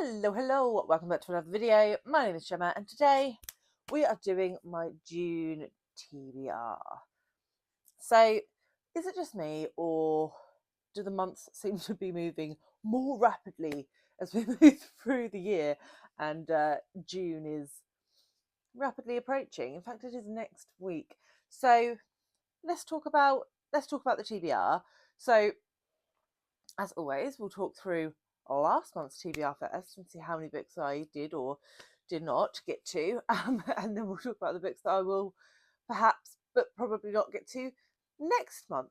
Hello, welcome back to another video. My name is Gemma and today we are doing my June TBR. So, is it just me or do the months seem to be moving more rapidly as we move through the year and June is rapidly approaching? In fact, it is next week. So, let's talk about the TBR. So, as always, we'll talk through last month's TBR first and see how many books I did or did not get to, and then we'll talk about the books that I will perhaps but probably not get to next month.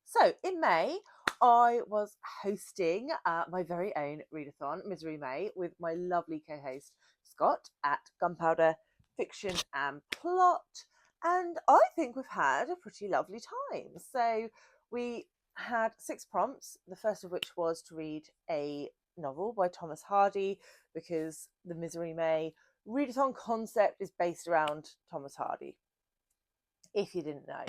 So in May, I was hosting my very own readathon, Misery May, with my lovely co-host Scott at Gunpowder Fiction and Plot, and I think we've had a pretty lovely time. So we had 6 prompts, the first of which was to read a novel by Thomas Hardy, because the Misery May readathon concept is based around Thomas Hardy, if you didn't know.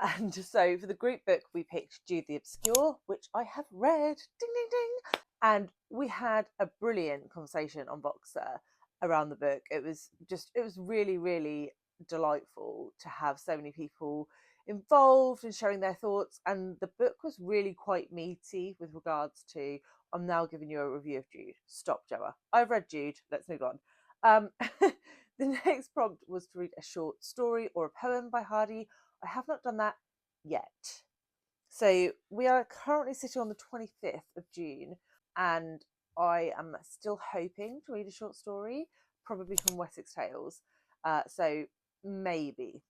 And so for the group book, we picked Jude the Obscure, which I have read, ding, ding, ding. And we had a brilliant conversation on Voxer around the book. It was really, really delightful to have so many people involved and sharing their thoughts. And the book was really quite meaty with regards to, I'm now giving you a review of Jude. Stop, Gemma. I've read Jude. Let's move on. The next prompt was to read a short story or a poem by Hardy. I have not done that yet. So we are currently sitting on the 25th of June and I am still hoping to read a short story, probably from Wessex Tales. So maybe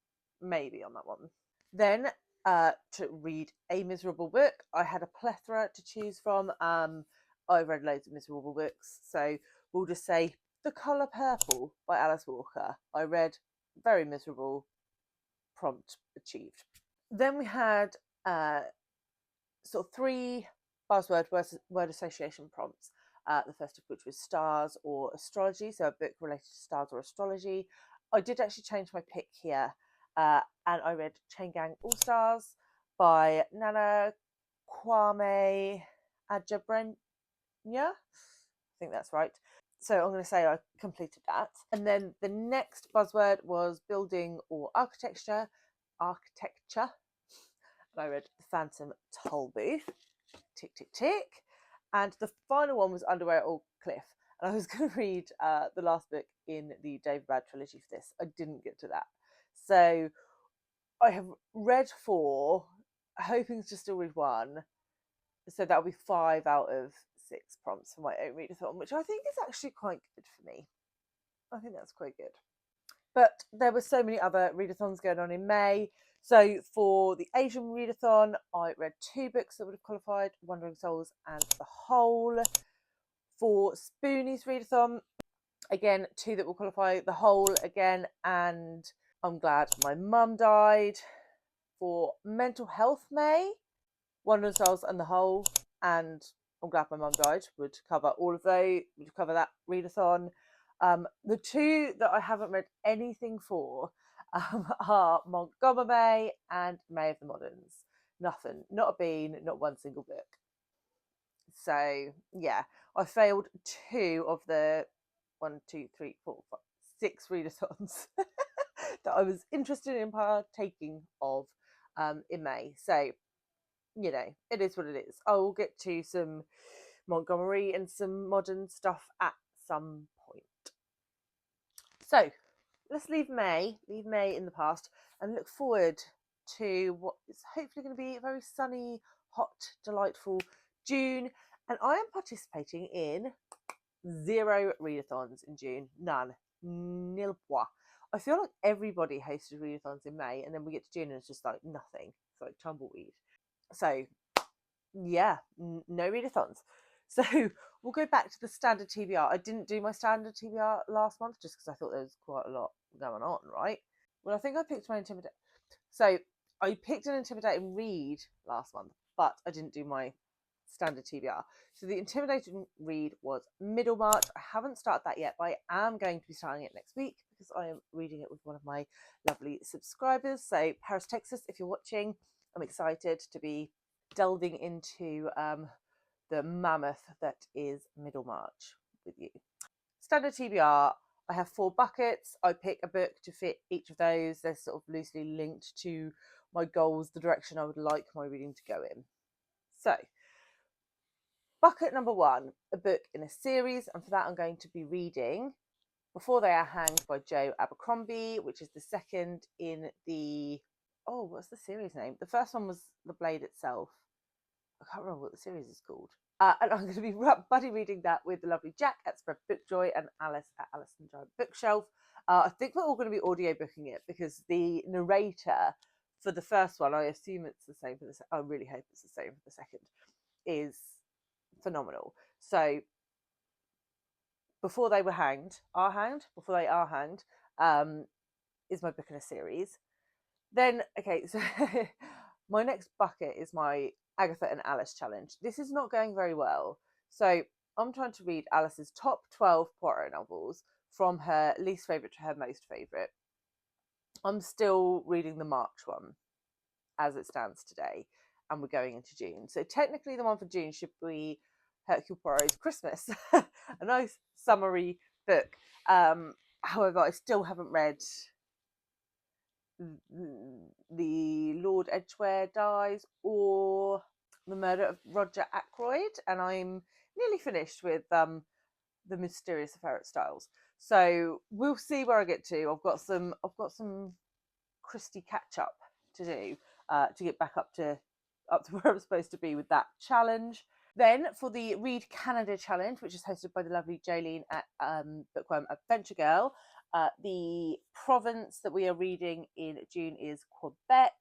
on that one. Then to read a miserable book, I had a plethora to choose from. I've read loads of miserable books, so we'll just say The Colour Purple by Alice Walker. I read, very miserable, prompt achieved. Then we had sort of 3 buzzword word association prompts. The first of which was stars or astrology, so a book related to stars or astrology. I did actually change my pick here, and I read Chain Gang All Stars by Nana Kwame Adjei-Brenyah. I think that's right. So I'm going to say I completed that. And then the next buzzword was building or architecture. And I read The Phantom Tollbooth. Tick, tick, tick. And the final one was Underwear or Cliff. And I was going to read the last book in the David Brad trilogy for this. I didn't get to that. So I have read 4, hoping to still read 1. So that'll be 5 out of 6 prompts for my own readathon, which I think is actually quite good for me. I think that's quite good. But there were so many other readathons going on in May. So for the Asian readathon, I read 2 books that would have qualified, Wandering Souls and The Hole. For Spoonie's readathon, again, 2 that will qualify, The Hole again, and I'm Glad My Mum Died. For Mental Health May, Wandering Souls and The Hole, and I'm Glad My Mum Died would cover all of those, would cover that readathon. The 2 that I haven't read anything for are Montgomery and May of the Moderns. Nothing, not a bean, not one single book. So yeah, I failed 2 of the 1, 2, 3, 4, 5, 6 readathons that I was interested in partaking of in May. So, you know, it is what it is. I will get to some Montgomery and some modern stuff at some point. So let's leave May in the past and look forward to what is hopefully going to be a very sunny, hot, delightful June. And I am participating in 0 readathons in June. None. Nil point. I feel like everybody hosted readathons in May, and then we get to June and it's just like nothing. It's like tumbleweed. So yeah, no readathons. So we'll go back to the standard TBR. I didn't do my standard TBR last month just because I thought there was quite a lot going on, right? Well, I think I picked my Intimidate. So I picked an intimidating read last month, but I didn't do my standard TBR. So the intimidating read was Middlemarch. I haven't started that yet, but I am going to be starting it next week because I am reading it with one of my lovely subscribers. So Paris, Texas, if you're watching, I'm excited to be delving into the mammoth that is Middlemarch with you. Standard TBR, I have 4 buckets. I pick a book to fit each of those. They're sort of loosely linked to my goals, the direction I would like my reading to go in. So, bucket number 1, a book in a series, and for that I'm going to be reading Before They Are Hanged by Jo Abercrombie, which is the second in the... Oh, what's the series name? The first one was The Blade Itself. I can't remember what the series is called. And I'm going to be buddy reading that with the lovely Jack at Spread Bookjoy and Alice at Alice and Giant Bookshelf. I think we're all going to be audiobooking it because the narrator for the first one, I assume it's the same for the second. I really hope it's the same for the second, is phenomenal. So Before They Were Hanged, Before They Are Hanged, is my book in a series. Then, okay, so my next bucket is my Agatha and Alice challenge. This is not going very well. So I'm trying to read Alice's top 12 Poirot novels from her least favourite to her most favourite. I'm still reading the March one as it stands today, and we're going into June. So technically the one for June should be Hercule Poirot's Christmas, a nice summery book. However, I still haven't read The Lord Edgware Dies or The Murder of Roger Ackroyd, and I'm nearly finished with The Mysterious Affair at Styles. So we'll see where I get to. I've got some Christie catch up to do to get back up to where I'm supposed to be with that challenge. Then for the Read Canada challenge, which is hosted by the lovely Jolene at Bookworm Adventure Girl, the province that we are reading in June is Quebec,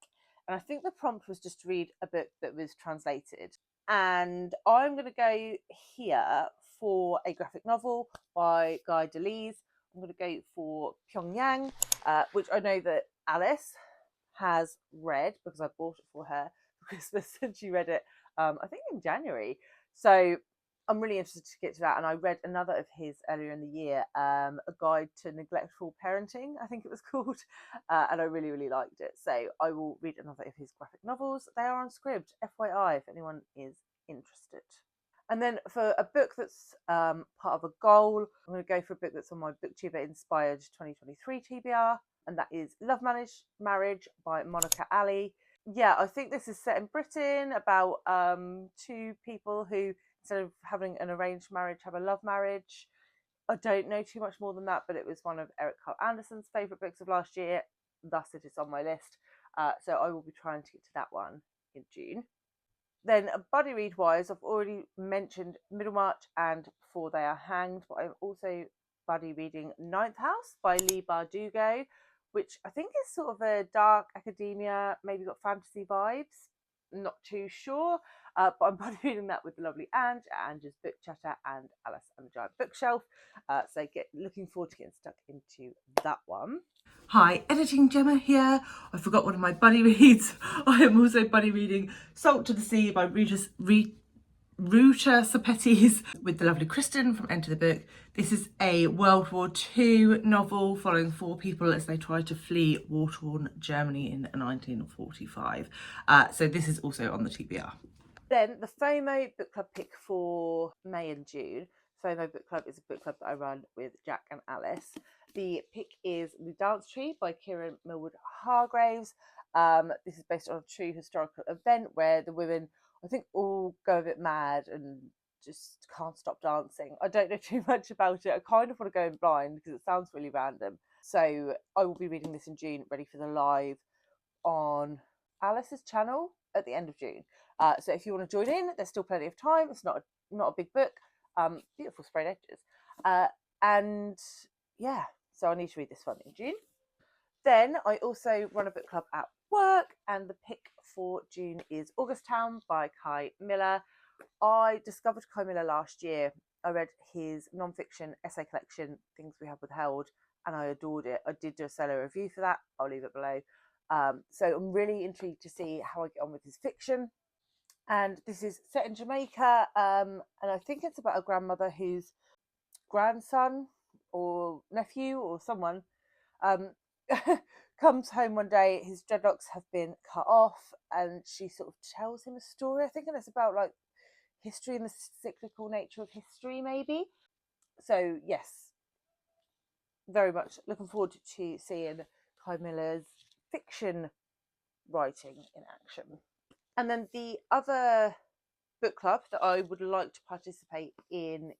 and I think the prompt was just to read a book that was translated. And I'm going to go here for a graphic novel by Guy Delise. I'm going to go for Pyongyang, which I know that Alice has read because I bought it for her for Christmas and she read it, I think in January. So I'm really interested to get to that. And I read another of his earlier in the year, A Guide to Neglectful Parenting, I think it was called. And I really, really liked it. So I will read another of his graphic novels. They are on Scribd, FYI, if anyone is interested. And then for a book that's part of a goal, I'm going to go for a book that's on my BookTuber Inspired 2023 TBR. And that is Love Marriage by Monica Ali. Yeah, I think this is set in Britain about 2 people who, instead of having an arranged marriage, have a love marriage. I don't know too much more than that, but it was one of Eric Carl Anderson's favourite books of last year. Thus, it is on my list. So I will be trying to get to that one in June. Then, buddy read wise, I've already mentioned Middlemarch and Before They Are Hanged, but I'm also buddy reading Ninth House by Leigh Bardugo, which I think is sort of a dark academia, maybe got fantasy vibes. Not too sure, but I'm buddy reading that with the lovely Ange at Ange's Book Chatter and Alice and the Giant Bookshelf. So looking forward to getting stuck into that one. Hi, Editing Gemma here. I forgot one of my buddy reads. I am also buddy reading Salt to the Sea by Ruta Sepetys with the lovely Kristen from Enter the Book. This is a World War II novel following 4 people as they try to flee war-torn Germany in 1945. So this is also on the TBR. Then the FOMO book club pick for May and June. FOMO book club is a book club that I run with Jack and Alice. The pick is The Dance Tree by Kieran Millwood Hargraves. This is based on a true historical event where the women, I think, all go a bit mad and just can't stop dancing. I don't know too much about it. I kind of want to go in blind because it sounds really random. So I will be reading this in June, ready for the live on Alice's channel at the end of June. So if you want to join in, there's still plenty of time. It's not a big book. Beautiful sprayed edges. And yeah, so I need to read this one in June. Then I also run a book club at work, and the pick for June is August Town by Kai Miller. I discovered Kai Miller last year. I read his non-fiction essay collection, Things We Have Withheld, and I adored it. I did do a solo review for that. I'll leave it below. So I'm really intrigued to see how I get on with his fiction. And this is set in Jamaica, and I think it's about a grandmother whose grandson or nephew or someone comes home one day. His dreadlocks have been cut off, and she sort of tells him a story, I think, and it's about like history and the cyclical nature of history, maybe. So yes, very much looking forward to seeing Kai Miller's fiction writing in action. And then the other book club that I would like to participate in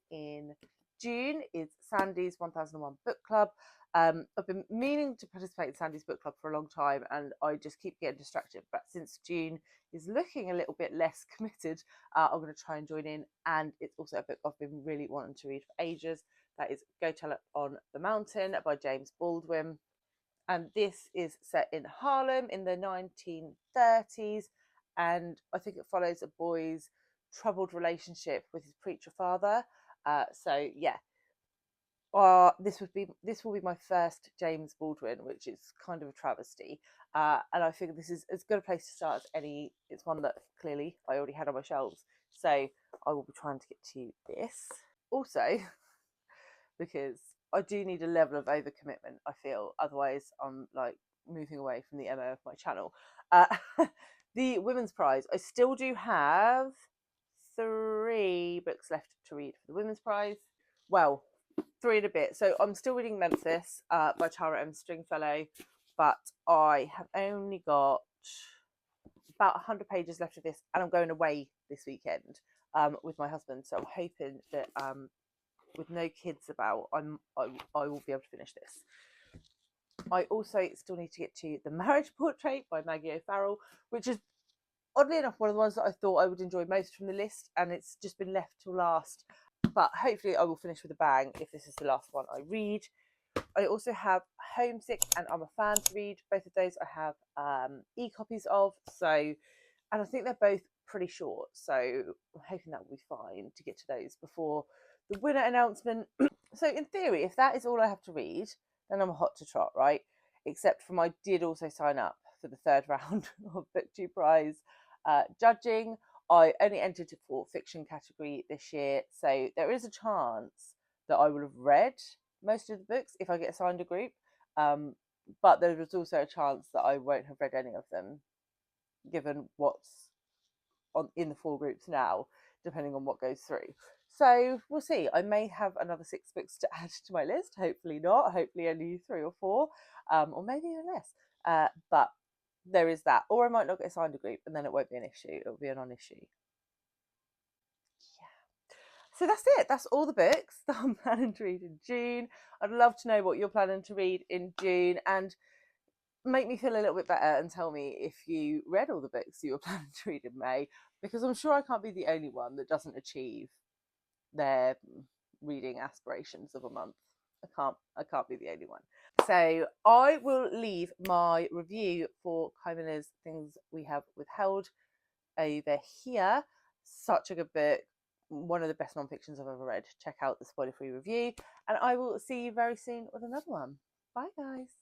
June is Sandy's 1001 Book Club. I've been meaning to participate in Sandy's book club for a long time, and I just keep getting distracted. But since June is looking a little bit less committed, I'm going to try and join in. And it's also a book I've been really wanting to read for ages. That is Go Tell It on the Mountain by James Baldwin. And this is set in Harlem in the 1930s. And I think it follows a boy's troubled relationship with his preacher father. So yeah, this will be my first James Baldwin, which is kind of a travesty. And I figure this is as good a place to start as any. It's one that clearly I already had on my shelves, so I will be trying to get to this also because I do need a level of overcommitment, I feel, otherwise I'm like moving away from the MO of my channel. The Women's Prize, I still do have 3 books left to read for the Women's Prize. Well, 3 and a bit. So I'm still reading Memphis by Tara M. Stringfellow, but I have only got about 100 pages left of this, and I'm going away this weekend with my husband. So I'm hoping that with no kids about, I will be able to finish this. I also still need to get to The Marriage Portrait by Maggie O'Farrell, which is oddly enough one of the ones that I thought I would enjoy most from the list, and it's just been left till last. But hopefully I will finish with a bang if this is the last one I read. I also have Homesick and I'm a Fan to read. Both of those I have e-copies of. So, and I think they're both pretty short. So I'm hoping that will be fine to get to those before the winner announcement. So in theory, if that is all I have to read, then I'm hot to trot, right? Except for I did also sign up for the 3rd round of BookTube Prize judging. I only entered for fiction category this year, so there is a chance that I will have read most of the books if I get assigned a group, but there was also a chance that I won't have read any of them, given what's in the 4 groups now, depending on what goes through. So we'll see. I may have another 6 books to add to my list. Hopefully not. Hopefully only 3 or 4, or maybe even less. But there is that. Or I might not get assigned a group, and then it won't be an issue. It'll be a non-issue. Yeah. So that's it. That's all the books that I'm planning to read in June. I'd love to know what you're planning to read in June, and make me feel a little bit better and tell me if you read all the books you were planning to read in May, because I'm sure I can't be the only one that doesn't achieve their reading aspirations of a month. I can't be the only one. So I will leave my review for Kai Miller's Things We Have Withheld over here. Such a good book, one of the best non-fictions I've ever read. Check out the spoiler-free review, and I will see you very soon with another one. Bye guys.